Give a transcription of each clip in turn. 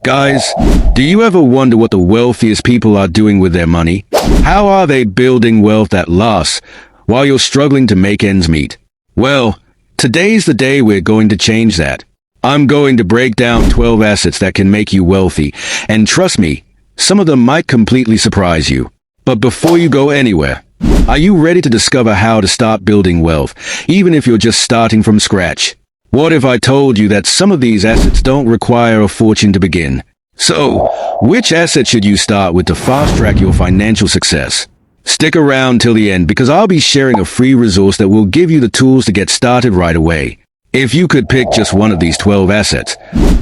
Guys, do you ever wonder what the wealthiest people are doing with their money? How are they building wealth that lasts while you're struggling to make ends meet? Well, today's the day we're going to change that. I'm going to break down 12 assets that can make you wealthy, and trust me, some of them might completely surprise you. But before you go anywhere, are you ready to discover how to start building wealth, even if you're just starting from scratch? What if I told you that some of these assets don't require a fortune to begin? So, which asset should you start with to fast-track your financial success? Stick around till the end because I'll be sharing a free resource that will give you the tools to get started right away. If you could pick just one of these 12 assets,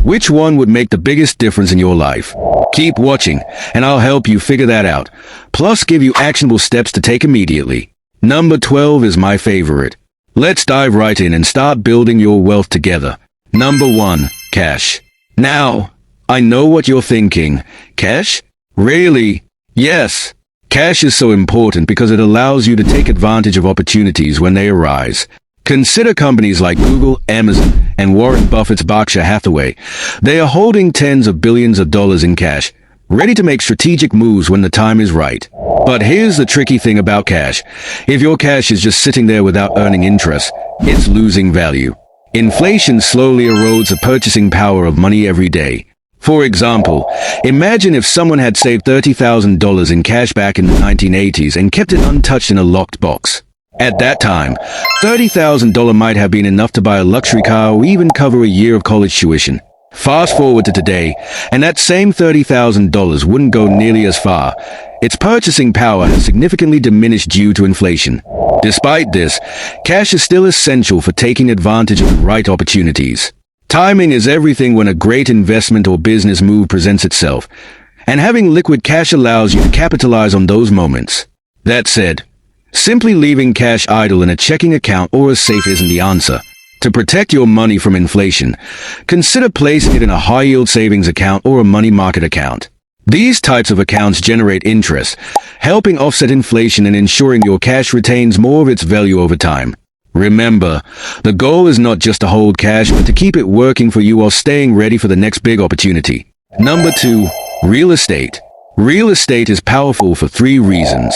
which one would make the biggest difference in your life? Keep watching, and I'll help you figure that out, plus give you actionable steps to take immediately. Number 12 is my favorite. Let's dive right in and start building your wealth together. Number 1. Cash. Now, I know what you're thinking. Cash? Really? Yes. Cash is so important because it allows you to take advantage of opportunities when they arise. Consider companies like Google, Amazon, and Warren Buffett's Berkshire Hathaway. They are holding tens of billions of dollars in cash, ready to make strategic moves when the time is right. But here's the tricky thing about cash. If your cash is just sitting there without earning interest, it's losing value. Inflation slowly erodes the purchasing power of money every day. For example, imagine if someone had saved $30,000 in cash back in the 1980s and kept it untouched in a locked box. At that time, $30,000 might have been enough to buy a luxury car or even cover a year of college tuition. Fast forward to today, and that same $30,000 wouldn't go nearly as far. Its purchasing power has significantly diminished due to inflation. Despite this, cash is still essential for taking advantage of the right opportunities. Timing is everything when a great investment or business move presents itself, and having liquid cash allows you to capitalize on those moments. That said, simply leaving cash idle in a checking account or a safe isn't the answer. To protect your money from inflation, consider placing it in a high-yield savings account or a money market account. These types of accounts generate interest, helping offset inflation and ensuring your cash retains more of its value over time. Remember, the goal is not just to hold cash, but to keep it working for you while staying ready for the next big opportunity. Number 2. Real estate. Real estate is powerful for 3 reasons.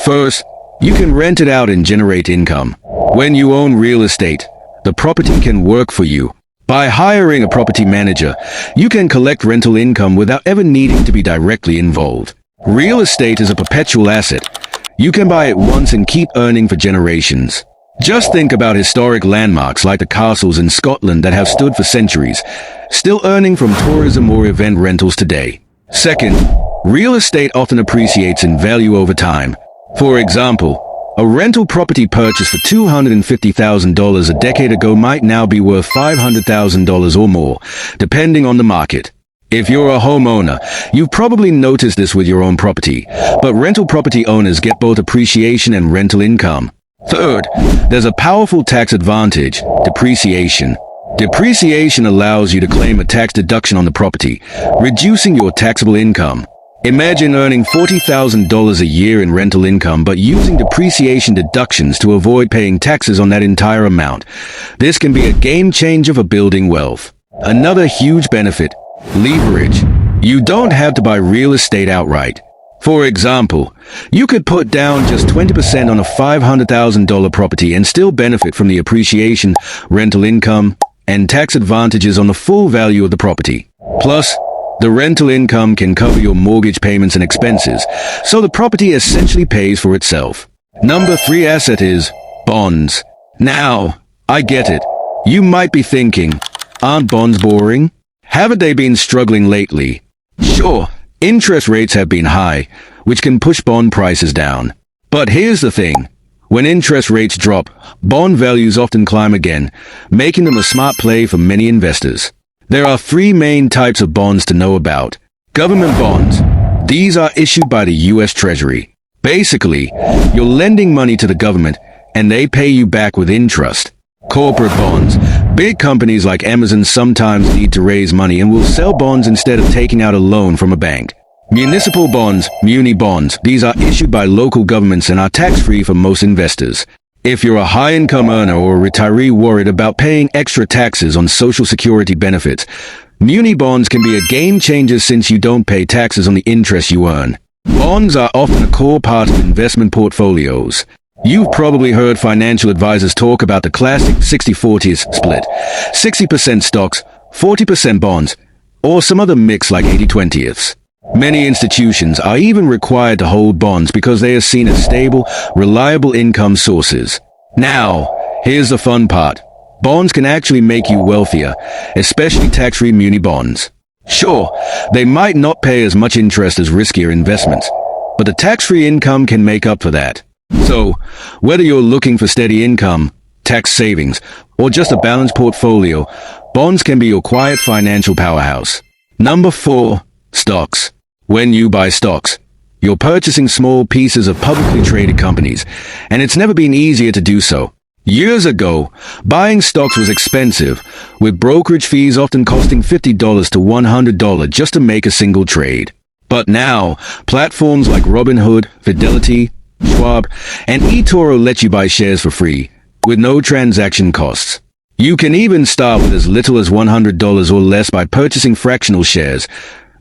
First, you can rent it out and generate income. When you own real estate, the property can work for you. By hiring a property manager, you can collect rental income without ever needing to be directly involved. Real estate is a perpetual asset. You can buy it once and keep earning for generations. Just think about historic landmarks like the castles in Scotland that have stood for centuries, still earning from tourism or event rentals today. Second, real estate often appreciates in value over time. For example, a rental property purchased for $250,000 a decade ago might now be worth $500,000 or more, depending on the market. If you're a homeowner, you've probably noticed this with your own property, but rental property owners get both appreciation and rental income. Third, there's a powerful tax advantage: depreciation. Depreciation allows you to claim a tax deduction on the property, reducing your taxable income. Imagine earning $40,000 a year in rental income but using depreciation deductions to avoid paying taxes on that entire amount. This can be a game changer for building wealth. Another huge benefit: leverage. You don't have to buy real estate outright. For example, you could put down just 20% on a $500,000 property and still benefit from the appreciation, rental income, and tax advantages on the full value of the property. Plus, the rental income can cover your mortgage payments and expenses, so the property essentially pays for itself. Number 3 asset is bonds. Now, I get it. You might be thinking, aren't bonds boring? Haven't they been struggling lately? Sure, interest rates have been high, which can push bond prices down. But here's the thing. When interest rates drop, bond values often climb again, making them a smart play for many investors. There are 3 main types of bonds to know about. Government bonds. These are issued by the U.S. Treasury. Basically, you're lending money to the government, and they pay you back with interest. Corporate bonds. Big companies like Amazon sometimes need to raise money and will sell bonds instead of taking out a loan from a bank. Municipal bonds, muni bonds. These are issued by local governments and are tax-free for most investors. If you're a high-income earner or a retiree worried about paying extra taxes on Social Security benefits, Muni bonds can be a game changer since you don't pay taxes on the interest you earn. Bonds are often a core part of investment portfolios. You've probably heard financial advisors talk about the classic 60-40 split. 60% stocks, 40% bonds, or some other mix like 80-20. Many institutions are even required to hold bonds because they are seen as stable, reliable income sources. Now, here's the fun part. Bonds can actually make you wealthier, especially tax-free muni bonds. Sure, they might not pay as much interest as riskier investments, but the tax-free income can make up for that. So, whether you're looking for steady income, tax savings, or just a balanced portfolio, bonds can be your quiet financial powerhouse. Number 4. Stocks. When you buy stocks, you're purchasing small pieces of publicly traded companies, and it's never been easier to do so. Years ago, buying stocks was expensive, with brokerage fees often costing $50 to $100 just to make a single trade. But now, platforms like Robinhood, Fidelity, Schwab, and eToro let you buy shares for free, with no transaction costs. You can even start with as little as $100 or less by purchasing fractional shares,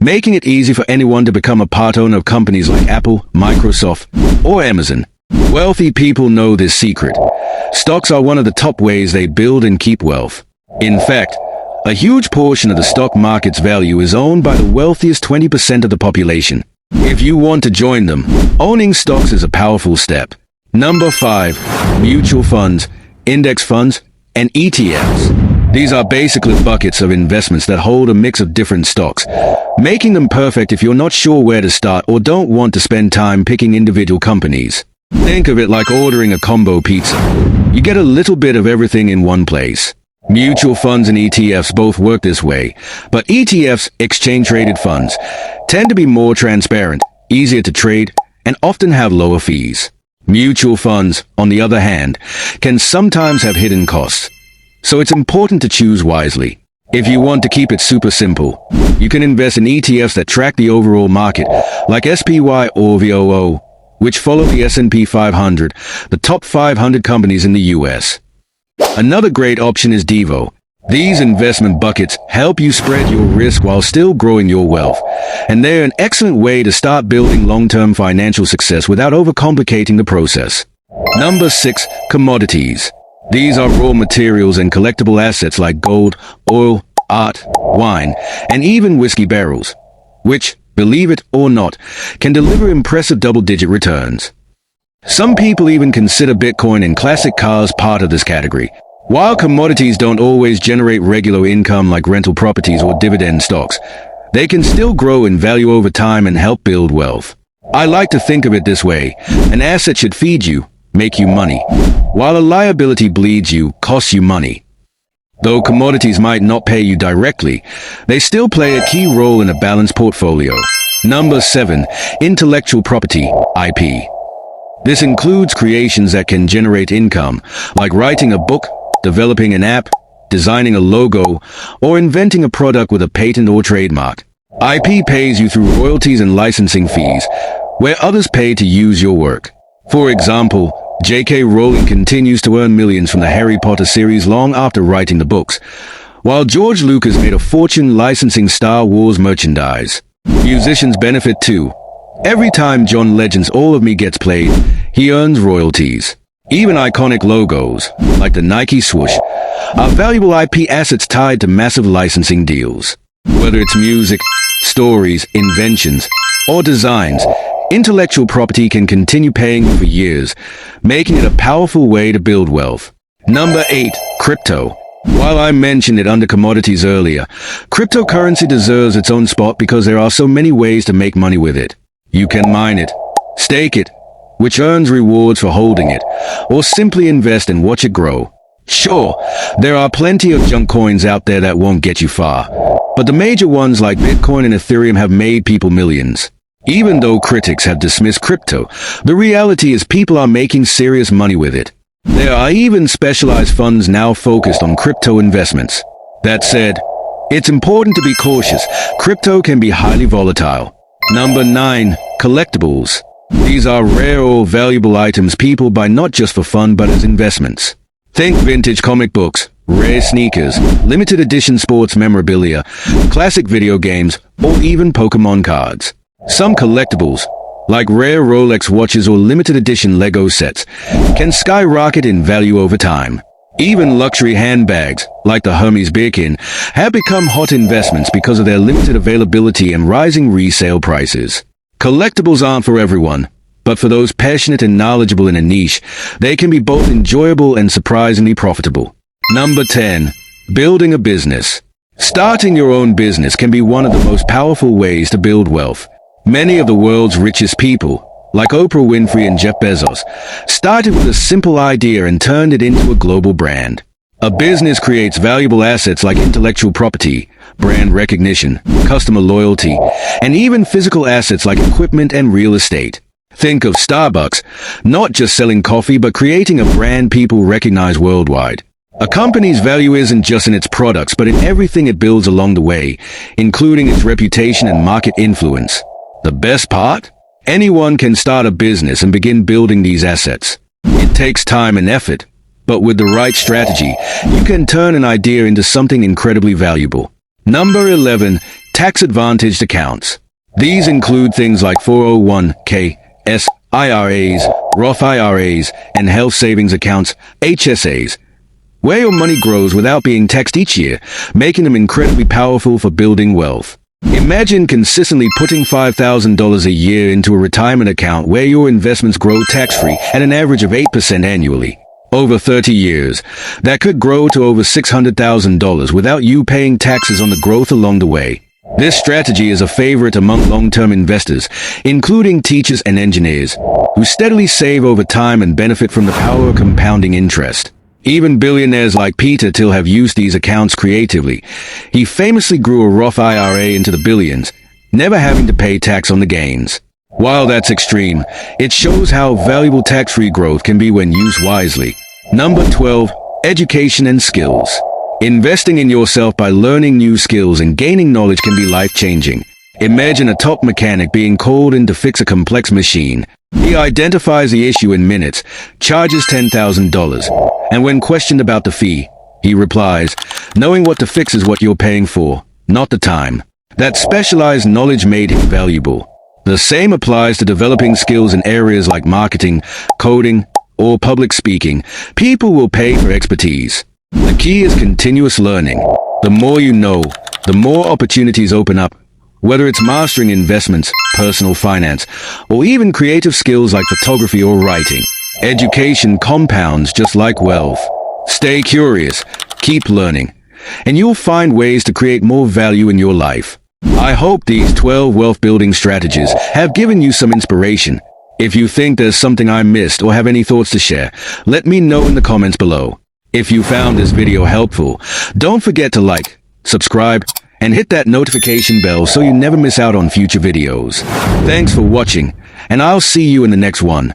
making it easy for anyone to become a part owner of companies like Apple, Microsoft, or Amazon. Wealthy people know this secret. Stocks are one of the top ways they build and keep wealth. In fact, a huge portion of the stock market's value is owned by the wealthiest 20% of the population. If you want to join them, owning stocks is a powerful step. Number 5. Mutual funds, index funds, and ETFs. These are basically buckets of investments that hold a mix of different stocks, making them perfect if you're not sure where to start or don't want to spend time picking individual companies. Think of it like ordering a combo pizza. You get a little bit of everything in one place. Mutual funds and ETFs both work this way, but ETFs, exchange-traded funds, tend to be more transparent, easier to trade, and often have lower fees. Mutual funds, on the other hand, can sometimes have hidden costs, so it's important to choose wisely. If you want to keep it super simple, you can invest in ETFs that track the overall market, like SPY or VOO, which follow the S&P 500, the top 500 companies in the US. Another great option is Devo. These investment buckets help you spread your risk while still growing your wealth, and they're an excellent way to start building long-term financial success without overcomplicating the process. Number 6. Commodities. These are raw materials and collectible assets like gold, oil, art, wine, and even whiskey barrels, which, believe it or not, can deliver impressive double-digit returns. Some people even consider Bitcoin and classic cars part of this category. While commodities don't always generate regular income like rental properties or dividend stocks, they can still grow in value over time and help build wealth. I like to think of it this way: an asset should feed you, make you money, while a liability bleeds you, costs you money. Though commodities might not pay you directly, they still play a key role in a balanced portfolio. Number 7. Intellectual property, IP. This includes creations that can generate income, like writing a book, developing an app, designing a logo, or inventing a product with a patent or trademark. IP pays you through royalties and licensing fees, where others pay to use your work. For example, J.K. Rowling continues to earn millions from the Harry Potter series long after writing the books, while George Lucas made a fortune licensing Star Wars merchandise. Musicians benefit too. Every time John Legend's All of Me gets played, he earns royalties. Even iconic logos, like the Nike swoosh, are valuable IP assets tied to massive licensing deals. Whether it's music, stories, inventions, or designs, intellectual property can continue paying you for years, making it a powerful way to build wealth. Number 8. Crypto. While I mentioned it under commodities earlier, cryptocurrency deserves its own spot because there are so many ways to make money with it. You can mine it, stake it, which earns rewards for holding it, or simply invest and watch it grow. Sure, there are plenty of junk coins out there that won't get you far, but the major ones like Bitcoin and Ethereum have made people millions. Even though critics have dismissed crypto, the reality is people are making serious money with it. There are even specialized funds now focused on crypto investments. That said, it's important to be cautious. Crypto can be highly volatile. Number 9. Collectibles. These are rare or valuable items people buy not just for fun but as investments. Think vintage comic books, rare sneakers, limited edition sports memorabilia, classic video games, or even Pokemon cards. Some collectibles, like rare Rolex watches or limited edition Lego sets, can skyrocket in value over time. Even luxury handbags, like the Hermes Birkin, have become hot investments because of their limited availability and rising resale prices. Collectibles aren't for everyone, but for those passionate and knowledgeable in a niche, they can be both enjoyable and surprisingly profitable. Number 10. Building a business. Starting your own business can be one of the most powerful ways to build wealth. Many of the world's richest people, like Oprah Winfrey and Jeff Bezos, started with a simple idea and turned it into a global brand. A business creates valuable assets like intellectual property, brand recognition, customer loyalty, and even physical assets like equipment and real estate. Think of Starbucks, not just selling coffee but creating a brand people recognize worldwide. A company's value isn't just in its products but in everything it builds along the way, including its reputation and market influence. The best part? Anyone can start a business and begin building these assets. It takes time and effort, but with the right strategy, you can turn an idea into something incredibly valuable. Number 11. Tax-advantaged accounts. These include things like 401k, IRAs, Roth IRAs, and health savings accounts, HSAs, where your money grows without being taxed each year, making them incredibly powerful for building wealth. Imagine consistently putting $5,000 a year into a retirement account where your investments grow tax-free at an average of 8% annually. Over 30 years, that could grow to over $600,000 without you paying taxes on the growth along the way. This strategy is a favorite among long-term investors, including teachers and engineers, who steadily save over time and benefit from the power of compounding interest. Even billionaires like Peter Thiel have used these accounts creatively. He famously grew a Roth IRA into the billions, never having to pay tax on the gains. While that's extreme, it shows how valuable tax-free growth can be when used wisely. Number 12. Education and skills. Investing in yourself by learning new skills and gaining knowledge can be life-changing. Imagine a top mechanic being called in to fix a complex machine. He identifies the issue in minutes, charges $10,000, and when questioned about the fee, he replies, "Knowing what to fix is what you're paying for, not the time." That specialized knowledge made him valuable. The same applies to developing skills in areas like marketing, coding, or public speaking. People will pay for expertise. The key is continuous learning. The more you know, the more opportunities open up. Whether it's mastering investments, personal finance, or even creative skills like photography or writing, education compounds just like wealth. Stay curious, keep learning, and you'll find ways to create more value in your life. I hope these 12 wealth-building strategies have given you some inspiration. If you think there's something I missed or have any thoughts to share, let me know in the comments below. If you found this video helpful, don't forget to like, subscribe, and hit that notification bell so you never miss out on future videos. Thanks for watching, and I'll see you in the next one.